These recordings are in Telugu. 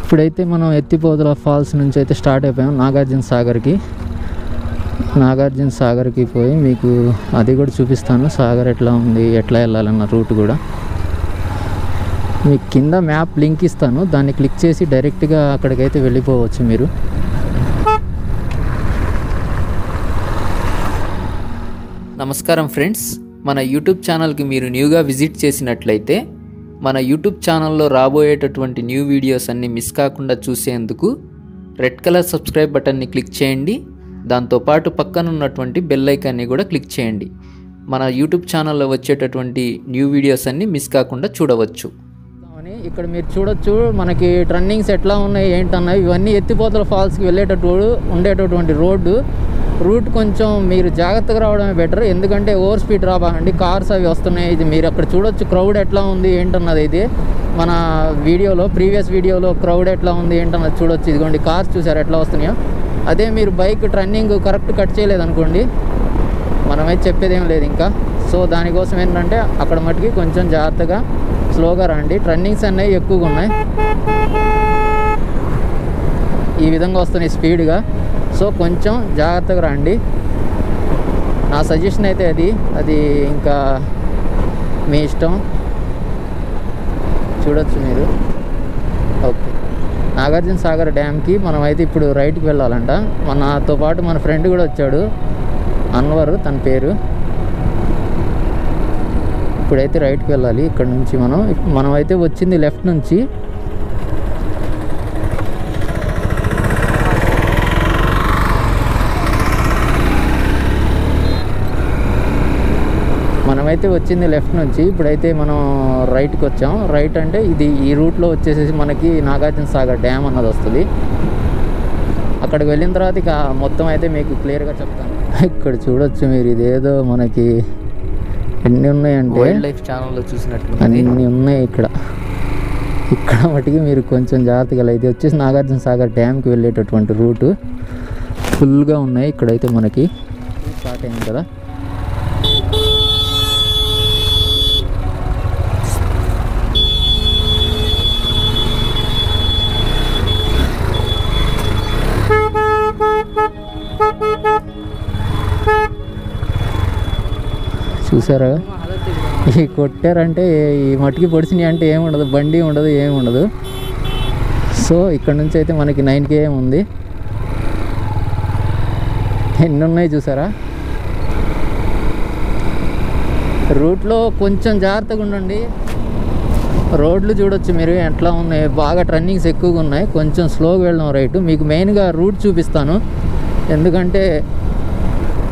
ఇప్పుడైతే మనం ఎత్తిపోతల ఫాల్స్ నుంచి అయితే స్టార్ట్ అయిపోయాం నాగార్జున సాగర్కి పోయి మీకు అది కూడా చూపిస్తాను. సాగర్ ఎట్లా ఉంది, ఎట్లా వెళ్ళాలన్న రూట్ కూడా మీకు కింద మ్యాప్ లింక్ ఇస్తాను. దాన్ని క్లిక్ చేసి డైరెక్ట్గా అక్కడికైతే వెళ్ళిపోవచ్చు మీరు. నమస్కారం ఫ్రెండ్స్, మన యూట్యూబ్ ఛానల్కి మీరు న్యూగా విజిట్ చేసినట్లయితే మన యూట్యూబ్ ఛానల్లో రాబోయేటటువంటి న్యూ వీడియోస్ అన్నీ మిస్ కాకుండా చూసేందుకు రెడ్ కలర్ సబ్స్క్రైబ్ బటన్ని క్లిక్ చేయండి. దాంతోపాటు పక్కన ఉన్నటువంటి బెల్ ఐకాన్ని కూడా క్లిక్ చేయండి. మన యూట్యూబ్ ఛానల్లో వచ్చేటటువంటి న్యూ వీడియోస్ అన్నీ మిస్ కాకుండా చూడవచ్చు. ఇక్కడ మీరు చూడొచ్చు మనకి టర్నింగ్స్ ఎట్లా ఉన్నాయి ఏంటన్నాయి. ఇవన్నీ ఎత్తిపోతల ఫాల్స్కి వెళ్ళేటట్టు ఉండేటటువంటి రూట్ కొంచెం మీరు జాగ్రత్తగా రావడమే బెటర్. ఎందుకంటే ఓవర్ స్పీడ్ రాబాకండి, కార్స్ అవి వస్తున్నాయి. ఇది మీరు అక్కడ చూడొచ్చు క్రౌడ్ ఎట్లా ఉంది ఏంటన్నది. ఇది మన ప్రీవియస్ వీడియోలో క్రౌడ్ ఎట్లా ఉంది ఏంటన్నది చూడొచ్చు. ఇదిగోండి కార్స్ చూసారు ఎట్లా వస్తున్నాయో. అదే మీరు బైక్ టర్నింగ్ కరెక్ట్ కట్ చేయలేదనుకోండి, మనమైతే చెప్పేదేం లేదు ఇంకా. సో దానికోసం ఏంటంటే అక్కడ మటుకి కొంచెం జాగ్రత్తగా స్లోగా రండి. టర్నింగ్స్ అనేవి ఎక్కువగా ఉన్నాయి, ఈ విధంగా వస్తున్నాయి స్పీడ్గా. సో కొంచెం జాగ్రత్తగా రండి. నా సజెషన్ అయితే అది ఇంకా మీ ఇష్టం, చూడొచ్చు మీరు. ఓకే, నాగార్జున సాగర్ డ్యామ్కి మనం అయితే ఇప్పుడు రైట్కి వెళ్ళాలంట. మనతో పాటు మన ఫ్రెండ్ కూడా వచ్చాడు, అన్వర్ తన పేరు. ఇప్పుడైతే రైట్కి వెళ్ళాలి. ఇక్కడ నుంచి మనమైతే వచ్చింది లెఫ్ట్ నుంచి. ఇప్పుడైతే మనం రైట్కి వచ్చాం. రైట్ అంటే ఈ రూట్లో వచ్చేసేసి మనకి నాగార్జున సాగర్ డ్యామ్ అన్నది వస్తుంది. అక్కడికి వెళ్ళిన తర్వాత ఇక మొత్తం అయితే మీకు క్లియర్గా చెప్తాను. ఇక్కడ చూడొచ్చు మీరు, ఇదేదో మనకి ఎన్ని ఉన్నాయంటే వైల్డ్ లైఫ్ ఛానల్లో చూసినట్టు అన్ని ఉన్నాయి ఇక్కడ మటుకి మీరు కొంచెం జాగ్రత్తగా. ఇది వచ్చేసి నాగార్జున సాగర్ డ్యామ్కి వెళ్ళేటటువంటి రూటు ఫుల్గా ఉన్నాయి. ఇక్కడైతే మనకి స్టార్ట్ అయింది కదా. చూసారా, ఈ కొట్టారంటే ఈ మట్టికి పొడిచినాయి అంటే ఏముండదు, బండి ఉండదు, ఏముండదు. సో ఇక్కడ నుంచి అయితే మనకి 9 km ఉంది. ఎన్ని ఉన్నాయి చూసారా. రూట్లో కొంచెం జాగ్రత్తగా ఉండండి. రోడ్లు చూడొచ్చు మీరు ఎట్లా ఉన్నాయి, బాగా టర్నింగ్స్ ఎక్కువగా ఉన్నాయి. కొంచెం స్లోగా వెళ్ళడం రైట్. మీకు మెయిన్గా రూట్ చూపిస్తాను, ఎందుకంటే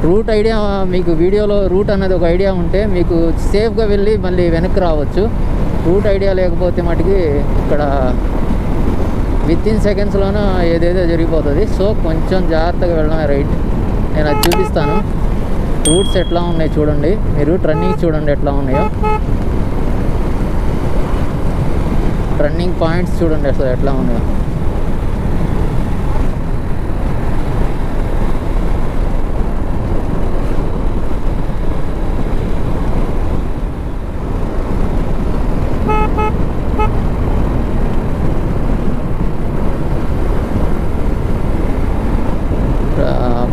రూట్ ఐడియా మీకు వీడియోలో రూట్ అనేది ఒక ఐడియా ఉంటే మీకు సేఫ్గా వెళ్ళి మళ్ళీ వెనక్కి రావచ్చు. రూట్ ఐడియా లేకపోతే మటుకి ఇక్కడ వితిన్ సెకండ్స్లోనే ఏదేదో జరిగిపోతుంది. సో కొంచెం జాగ్రత్తగా వెళ్ళడమే రైట్. నేను అది చూపిస్తాను. రూట్స్ ఎట్లా ఉన్నాయి చూడండి మీరు, టర్నింగ్ చూడండి ఎట్లా ఉన్నాయో, టర్నింగ్ పాయింట్స్ చూడండి అసలు ఎట్లా ఉన్నాయో.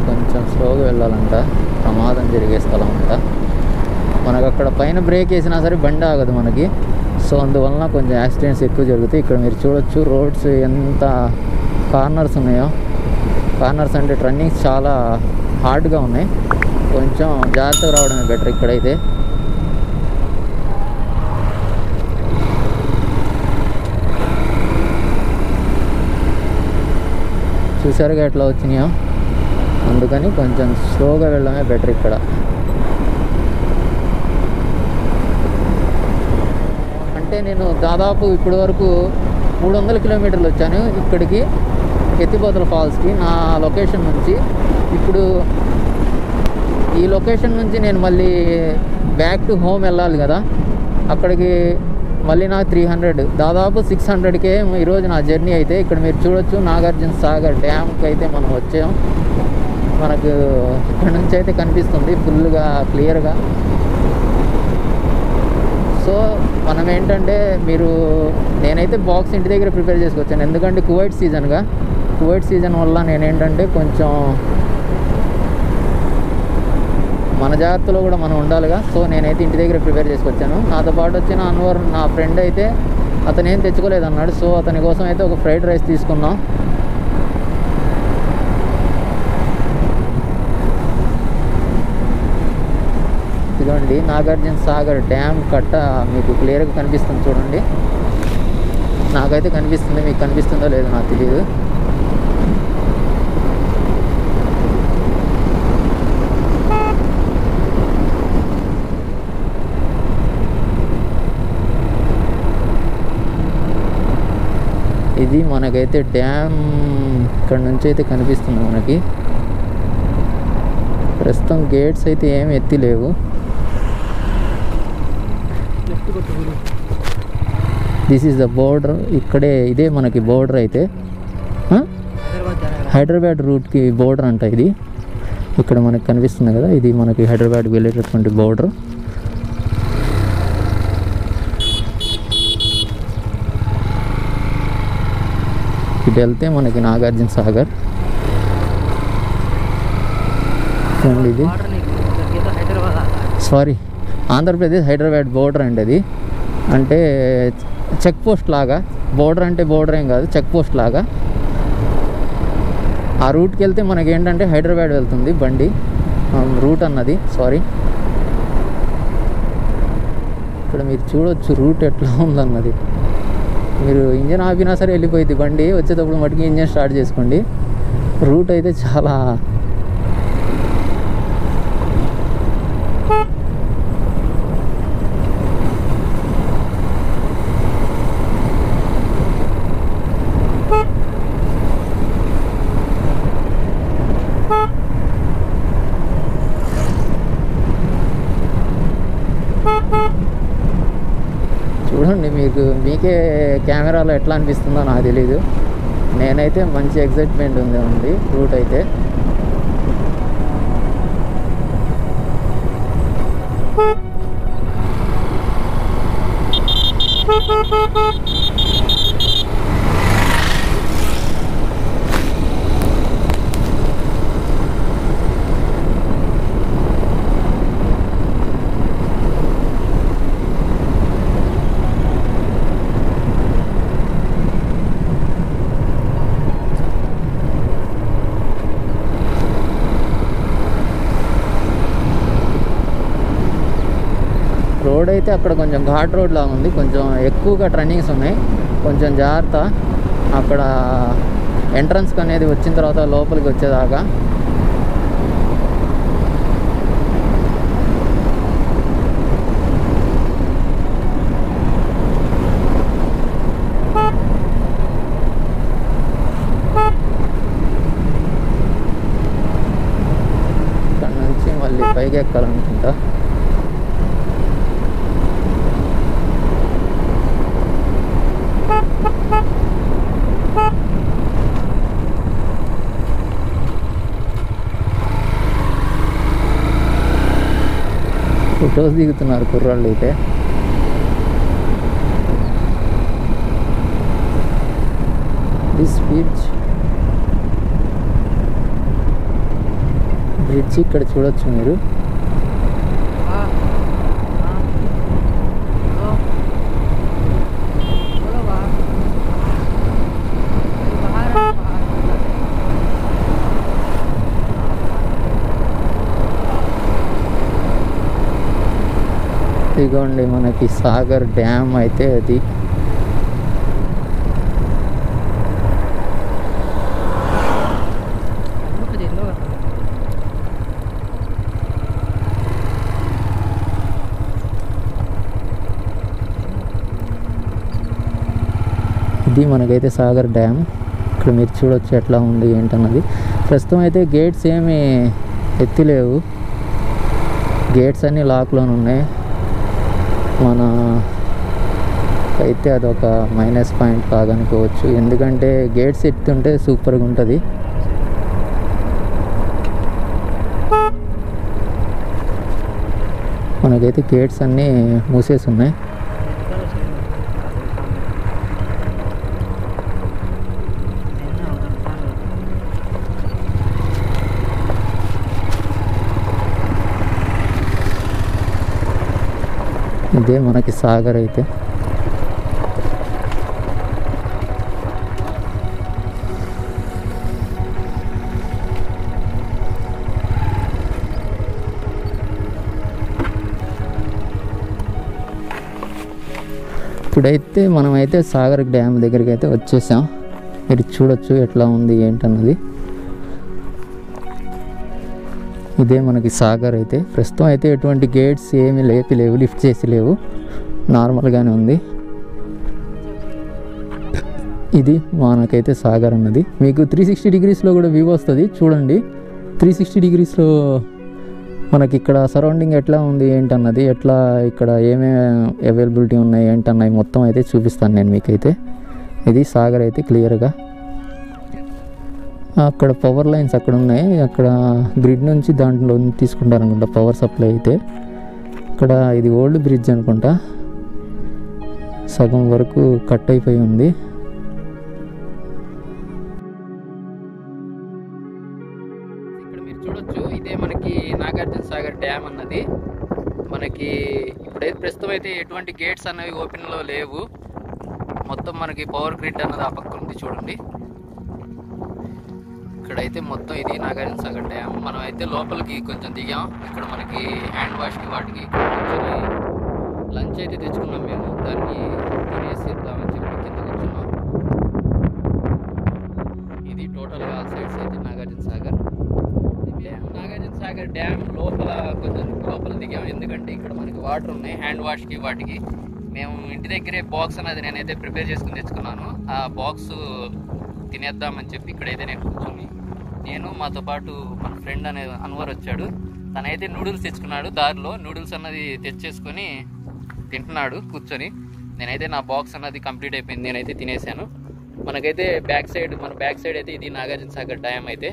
కొంచెం స్లోగా వెళ్ళాలంట, ప్రమాదం జరిగే స్థలం అంట. మనకు అక్కడ పైన బ్రేక్ వేసినా సరే బండి ఆగదు మనకి. సో అందువలన కొంచెం యాక్సిడెంట్స్ ఎక్కువ జరుగుతాయి. ఇక్కడ మీరు చూడొచ్చు రోడ్స్ ఎంత కార్నర్స్ ఉన్నాయో. కార్నర్స్ అంటే టర్నింగ్స్ చాలా హార్డ్గా ఉన్నాయి. కొంచెం జాగ్రత్తగా రావడమే బెటర్. ఇక్కడైతే చూసారుగా ఎట్లా వచ్చినాయో, అందుకని కొంచెం స్లోగా వెళ్ళడమే బెటర్. ఇక్కడ అంటే నేను దాదాపు ఇప్పటి వరకు 300 కిలోమీటర్లు వచ్చాను ఇక్కడికి, ఎత్తిపోతల ఫాల్స్కి నా లొకేషన్ నుంచి. ఇప్పుడు ఈ లొకేషన్ నుంచి నేను మళ్ళీ బ్యాక్ టు హోమ్ వెళ్ళాలి కదా, అక్కడికి మళ్ళీ నాకు 300 దాదాపు 600 km ఈరోజు నా జర్నీ అయితే. ఇక్కడ మీరు చూడొచ్చు నాగార్జున సాగర్ డ్యామ్కి అయితే మనం వచ్చాం. మనకు ఇక్కడ నుంచి అయితే కనిపిస్తుంది ఫుల్గా క్లియర్గా. సో మనం ఏంటంటే నేనైతే బాక్స్ ఇంటి దగ్గర ప్రిపేర్ చేసుకొచ్చాను, ఎందుకంటే కువైట్ సీజన్ వల్ల నేనేంటంటే కొంచెం మన జాగ్రత్తలో కూడా మనం ఉండాలిగా. సో నేనైతే ఇంటి దగ్గర ప్రిపేర్ చేసుకొచ్చాను. నాతో పాటు వచ్చిన అన్వర్ నా ఫ్రెండ్ అయితే అతను ఏం తెచ్చుకోలేదు అన్నాడు. సో అతని కోసం అయితే ఒక ఫ్రైడ్ రైస్ తీసుకున్నాం. ఇదిగోండి నాగార్జున సాగర్ డ్యామ్ కట్ట మీకు క్లియర్గా కనిపిస్తుంది చూడండి. నాకైతే కనిపిస్తుంది, మీకు కనిపిస్తుందో లేదో నాకు తెలియదు. ఇది మనకైతే డ్యామ్ ఇక్కడ నుంచి అయితే కనిపిస్తుంది మనకి. ప్రస్తుతం గేట్స్ అయితే ఏమి ఎత్తి లేవు. This is the border. ఇదే మనకి బోర్డర్ అయితే హైదరాబాద్ రూట్కి బోర్డర్ అంట ఇది. ఇక్కడ మనకి కనిపిస్తుంది కదా, ఇది మనకి హైదరాబాద్కి వెళ్ళేటటువంటి బోర్డర్. ఇటు వెళ్తే మనకి నాగార్జున సాగర్. ఇది ఆంధ్రప్రదేశ్ హైదరాబాద్ బోర్డర్ అండి. అది అంటే చెక్ పోస్ట్ లాగా. బోర్డర్ అంటే బోర్డర్ ఏం కాదు, చెక్ పోస్ట్ లాగా. ఆ రూట్కి వెళ్తే మనకి ఏంటంటే హైదరాబాద్ వెళ్తుంది బండి రూట్ అన్నది. ఇక్కడ మీరు చూడొచ్చు రూట్ ఎట్లా ఉందన్నది. మీరు ఇంజన్ ఆపినా సరే వెళ్ళిపోయింది బండి. వచ్చేటప్పుడు మటుకు ఇంజన్ స్టార్ట్ చేసుకోండి. రూట్ అయితే చాలా చూడండి. మీకే కెమెరాలో ఎట్లా అనిపిస్తుందో నాకు తెలీదు. నేనైతే మంచి ఎక్సైట్మెంట్ ఉంది రూట్ అయితే. రోడ్ అయితే అక్కడ కొంచెం ఘాట్ రోడ్ లాగా ఉంది, కొంచెం ఎక్కువగా టర్నింగ్స్ ఉన్నాయి, కొంచెం జాగ్రత్త. అక్కడ ఎంట్రన్స్కి అనేది వచ్చిన తర్వాత లోపలికి వచ్చేదాకా ఇక్కడ నుంచి మళ్ళీ పైకి ఎక్కాలనుకుంటా. ఫొటోస్ దిగుతున్నారు కుర్రాళ్ళు అయితే. దిస్ బ్రిడ్జ్ ఇక్కడ చూడొచ్చు మీరు. ఇదిగోండి మనకి సాగర్ డ్యామ్ అయితే అది. ఇది మనకైతే సాగర్ డ్యామ్. ఇక్కడ మీరు చూడొచ్చు ఎట్లా ఉంది ఏంటన్నది. ప్రస్తుతం అయితే గేట్స్ ఏమీ ఎత్తిలేవు, గేట్స్ అన్నీ లాక్లోనే ఉన్నాయి. మన అయితే అదొక మైనస్ పాయింట్ కాదనుకోవచ్చు, ఎందుకంటే గేట్స్ ఎత్తుంటే సూపర్గా ఉంటుంది. మనకైతే గేట్స్ అన్నీ మూసేసి ఉన్నాయి. ఇదే మనకి సాగర్ అయితే. ఇప్పుడైతే మనమైతే సాగర్ డ్యామ్ దగ్గరికి అయితే వచ్చేసాం. మీరు చూడొచ్చు ఎట్లా ఉంది ఏంటన్నది. ఇదే మనకి సాగర్ అయితే. ప్రస్తుతం అయితే ఎటువంటి గేట్స్ ఏమీ లేవు, లిఫ్ట్ చేసి లేవు, నార్మల్గానే ఉంది. ఇది మనకైతే సాగర్ అన్నది. మీకు 360 డిగ్రీస్లో కూడా వ్యూ వస్తుంది చూడండి. 360 డిగ్రీస్లో మనకి ఇక్కడ సరౌండింగ్ ఎట్లా ఉంది ఏంటన్నది, ఎట్లా ఇక్కడ ఏమేమి అవైలబిలిటీ ఉన్నాయి ఏంటన్నాయి మొత్తం అయితే చూపిస్తాను నేను మీకైతే. ఇది సాగర్ అయితే క్లియర్గా. అక్కడ పవర్ లైన్స్ అక్కడ ఉన్నాయి, అక్కడ గ్రిడ్ నుంచి దాంట్లో తీసుకుంటారు అనుకుంటా పవర్ సప్లై అయితే. ఇక్కడ ఇది ఓల్డ్ బ్రిడ్జ్ అనుకుంటా, సగం వరకు కట్ అయిపోయి ఉంది. ఇక్కడ మీరు చూడొచ్చు, ఇదే మనకి నాగార్జున సాగర్ డ్యామ్ అన్నది. మనకి ఇప్పుడైతే ప్రస్తుతం అయితే ఎటువంటి గేట్స్ అనేవి ఓపెన్లో లేవు. మొత్తం మనకి పవర్ గ్రిడ్ అన్నది ఆ పక్క ఉంది చూడండి. ఇక్కడైతే మొత్తం ఇది నాగార్జున సాగర్ డ్యామ్. మనం అయితే లోపలికి కొంచెం దిగాం. ఇక్కడ మనకి హ్యాండ్ వాష్కి వాటికి కూర్చొని లంచ్ అయితే తెచ్చుకున్నాం మేము. దాన్ని తినేసేద్దామని చెప్పి కింద కూర్చున్నాం. ఇది టోటల్గా ఆల్ సైడ్స్ అయితే నాగార్జున సాగర్ డ్యామ్ లోపల కొంచెం లోపల దిగాం. ఎందుకంటే ఇక్కడ మనకి వాటర్ ఉన్నాయి హ్యాండ్ వాష్కి వాటికి. మేము ఇంటి దగ్గరే బాక్స్ అనేది నేనైతే ప్రిపేర్ చేసుకుని తెచ్చుకున్నాను. ఆ బాక్స్ తినేద్దామని చెప్పి ఇక్కడైతే నేను కూర్చొని, నేను మాతో పాటు మన ఫ్రెండ్ అనే అన్వర్ వచ్చాడు. తనైతే నూడిల్స్ తెచ్చుకున్నాడు. దారిలో నూడిల్స్ అన్నది తెచ్చేసుకొని తింటున్నాడు కూర్చొని. నేనైతే నా బాక్స్ అన్నది కంప్లీట్ అయిపోయింది, నేనైతే తినేసాను. మనకైతే మన బ్యాక్ సైడ్ అయితే ఇది నాగార్జున సాగర్ డ్యామ్ అయితే.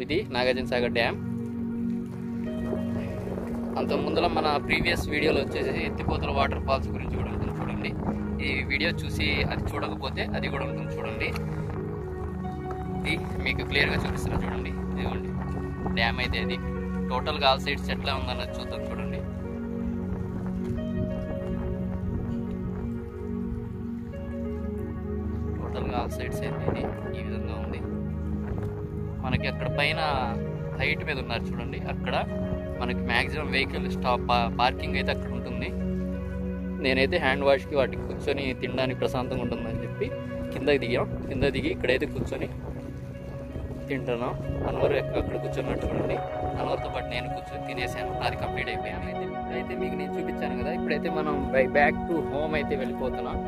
ఇది నాగార్జున సాగర్ డ్యామ్. అంత ముందులో మన ప్రీవియస్ వీడియోలో వచ్చేసి ఎత్తిపోతల వాటర్ ఫాల్స్ గురించి కూడా ఉంటుంది చూడండి. ఈ వీడియో చూసి అది చూడకపోతే అది కూడా ఉంటుంది చూడండి. ఇది మీకు క్లియర్గా చూపిస్తున్నా చూడండి. ఇదిగోండి డ్యామ్ అయితే. ఇది టోటల్గా ఆల్ సైడ్స్ ఎట్లా ఉందన్నది చూద్దాం చూడండి. టోటల్గా ఆల్ సైడ్స్ అయితే ఇది ఈ విధంగా ఉంది. మనకి అక్కడ పైన హైట్ మీద ఉన్నారు చూడండి. అక్కడ మనకి మ్యాక్సిమం వెహికల్ పార్కింగ్ అయితే అక్కడ ఉంటుంది. నేనైతే హ్యాండ్ వాష్కి వాటికి కూర్చొని తినడానికి ప్రశాంతంగా ఉంటుందని చెప్పి కిందకి దిగాం. కింద దిగి ఇక్కడైతే కూర్చొని తింటున్నాం. అన్వర్ అక్కడ కూర్చున్నట్టు చూడండి. అన్వర్తో పాటు నేను కూర్చొని తినేసాను. అది కంప్లీట్ అయిపోయాను. ఇప్పుడైతే మీకు నేను చూపించాను కదా, ఇప్పుడైతే మనం బ్యాక్ టు హోమ్ అయితే వెళ్ళిపోతున్నాం.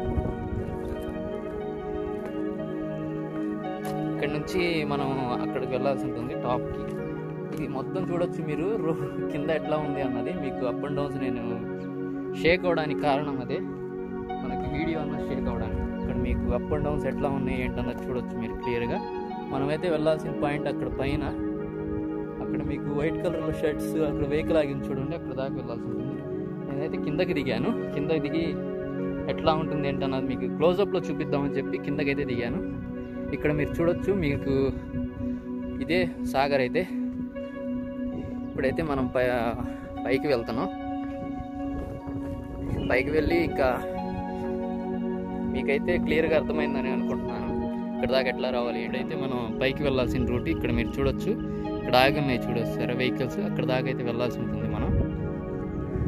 ఇక్కడ నుంచి మనం అక్కడికి వెళ్ళాల్సి ఉంటుంది టాప్కి. ఇది మొత్తం చూడొచ్చు మీరు కింద ఎట్లా ఉంది అన్నది. మీకు అప్ అండ్ డౌన్స్ నేను షేక్ అవ్వడానికి కారణం అదే, మనకి వీడియో అన్నది షేక్ అవ్వడానికి. ఇక్కడ మీకు అప్ అండ్ డౌన్స్ ఎట్లా ఉన్నాయి ఏంటన్నది చూడొచ్చు మీరు క్లియర్గా. మనమైతే వెళ్ళాల్సిన పాయింట్ అక్కడ పైన, అక్కడ మీకు వైట్ కలర్లో షర్ట్స్ అక్కడ వెహికల్ ఆగింది చూడండి, అక్కడ దాకా వెళ్ళాల్సి ఉంటుంది. నేనైతే కిందకి దిగాను. కిందకి దిగి ఎట్లా ఉంటుంది ఏంటన్నది మీకు క్లోజప్లో చూపిద్దామని చెప్పి కిందకైతే దిగాను. ఇక్కడ మీరు చూడొచ్చు, మీకు ఇదే సాగర్ అయితే. ఇప్పుడైతే మనం పైకి వెళ్తున్నాం. పైకి వెళ్ళి ఇంకా మీకైతే క్లియర్గా అర్థమైందని అనుకుంటున్నాను ఇక్కడ దాకా ఎట్లా రావాలి. ఇక్కడైతే మనం పైకి వెళ్ళాల్సిన రూట్ ఇక్కడ మీరు చూడొచ్చు. ఇక్కడ ఆగి ఉన్నాయి చూడొచ్చు వెహికల్స్. అక్కడ దాకా అయితే వెళ్ళాల్సి ఉంటుంది.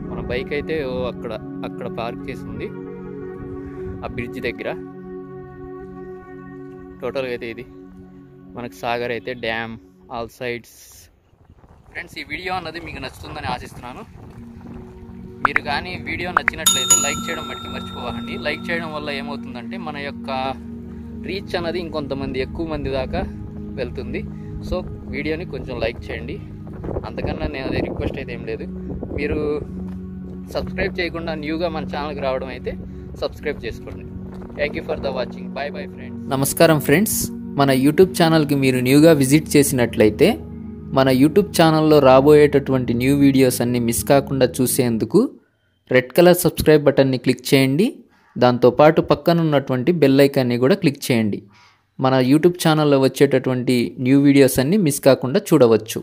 మన బైక్ అయితే అక్కడ పార్క్ చేసి ఉంది ఆ బ్రిడ్జ్ దగ్గర. టోటల్గా అయితే ఇది మనకు సాగర్ అయితే డ్యామ్ ఆల్ సైడ్స్. ఫ్రెండ్స్, ఈ వీడియో అన్నది మీకు నచ్చుతుందని ఆశిస్తున్నాను. మీరు కానీ వీడియో నచ్చినట్లయితే లైక్ చేయడం మటుకు మర్చిపోకండి. లైక్ చేయడం వల్ల ఏమవుతుందంటే మన యొక్క రీచ్ అన్నది ఇంకొంతమంది ఎక్కువ మంది దాకా వెళ్తుంది. సో వీడియోని కొంచెం లైక్ చేయండి. అంతకన్నా నేను అదే రిక్వెస్ట్ అయితే ఏం లేదు. మీరు సబ్స్క్రైబ్ చేయకుండా న్యూగా మన ఛానల్కి రావడం అయితే సబ్స్క్రైబ్ చేసుకోండి. Thank you for the watching. Bye bye friends. నమస్కారం ఫ్రెండ్స్, మన యూట్యూబ్ ఛానల్కి మీరు న్యూగా విజిట్ చేసినట్లయితే మన యూట్యూబ్ ఛానల్లో రాబోయేటటువంటి న్యూ వీడియోస్ అన్నీ మిస్ కాకుండా చూసేందుకు రెడ్ కలర్ సబ్స్క్రైబ్ బటన్ని క్లిక్ చేయండి. దాంతోపాటు పక్కన ఉన్నటువంటి బెల్ ఐకాన్ని కూడా క్లిక్ చేయండి. మన యూట్యూబ్ ఛానల్లో వచ్చేటటువంటి న్యూ వీడియోస్ అన్నీ మిస్ కాకుండా చూడవచ్చు.